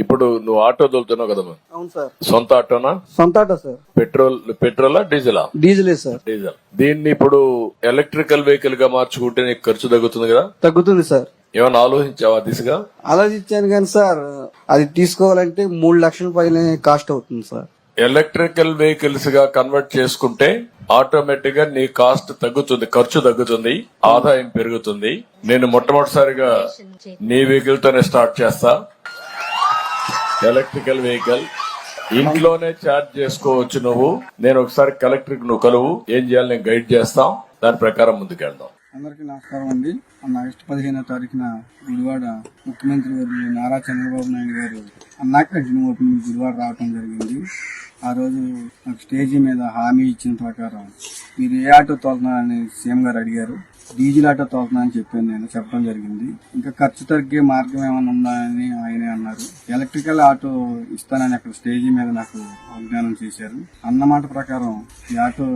ఇప్పుడు నువ్వు ఆటో తోలుతున్నావు కదమ్మా? అవును సార్. సొంత ఆటోనా? సొంత ఆటో సార్. పెట్రోలా డీజిలా? డీజిలే సార్. డీజిల్. దీన్ని ఇప్పుడు ఎలక్ట్రికల్ వెహికల్ గా మార్చుకుంటే నీకు ఖర్చు తగ్గుతుంది కదా? తగ్గుతుంది సార్. ఏమైనా ఆలోచించావా దిశగా? ఆలోచించాను కానీ సార్, అది తీసుకోవాలంటే 3 లక్షల పైన కాస్ట్ అవుతుంది సార్. ఎలక్ట్రికల్ వెహికల్స్ గా కన్వర్ట్ చేసుకుంటే ఆటోమేటిక్ గా నీ కాస్ట్ తగ్గుతుంది, ఖర్చు తగ్గుతుంది, ఆదాయం పెరుగుతుంది. నేను మొట్టమొదటిసారిగా నీ వెహికల్ తోనే స్టార్ట్ చేస్తా. ఎలక్ట్రికల్ వెహికల్ ఇంట్లోనే ఛార్జ్ చేసుకోవచ్చు నువ్వు. నేను ఒకసారి కలెక్టర్ నువ్వు కలువు, ఏం చేయాలి నేను గైడ్ చేస్తాం, దాని ప్రకారం ముందుకెళ్దాం. అందరికీ నమస్కారం అండి. ఆగస్టు 15వ తారీఖున గుడివాడ ముఖ్యమంత్రి వర్యులు నారా చంద్రబాబు నాయుడు గారు అన్నా క్యాంటీన్ ఓపెనింగ్ గుడివాడ రావడం జరిగింది. ఆ రోజు నాకు స్టేజీ మీద హామీ ఇచ్చిన ప్రకారం మీరు ఏ ఆటో తోలుతున్నారని సీఎం గారు అడిగారు. డీజిల్ ఆటో తోలుతున్నా అని చెప్పడం జరిగింది. ఇంకా ఖర్చు తగ్గే మార్గం ఏమైనా ఉందా అని ఆయనే అన్నారు. ఎలక్ట్రికల్ ఆటో ఇస్తానని అక్కడ స్టేజీ మీద నాకు వాగ్దానం చేశారు. అన్నమాట ప్రకారం ఈ ఆటో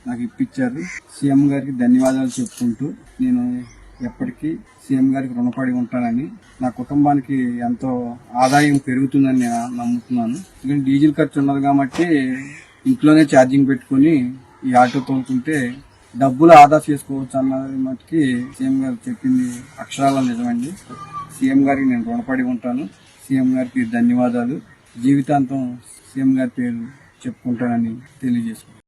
నాకు ఇప్పించారు. సీఎం గారికి ధన్యవాదాలు చెప్పుకుంటూ నేను ఎప్పటికీ సీఎం గారికి రుణపడి ఉంటానని, నా కుటుంబానికి ఎంతో ఆదాయం పెరుగుతుందని నేను నమ్ముతున్నాను. ఎందుకంటే డీజిల్ ఖర్చు ఉండదు కాబట్టి ఇంట్లోనే ఛార్జింగ్ పెట్టుకుని ఈ ఆటో తోలుకుంటే డబ్బులు ఆదా చేసుకోవచ్చు అన్నది మటుకి సీఎం గారు చెప్పింది అక్షరాల నిజమండి. సీఎం గారికి నేను రుణపడి ఉంటాను. సీఎం గారికి ధన్యవాదాలు. జీవితాంతం సీఎం గారి పేరు చెప్పుకుంటానని తెలియజేసుకుంటాను.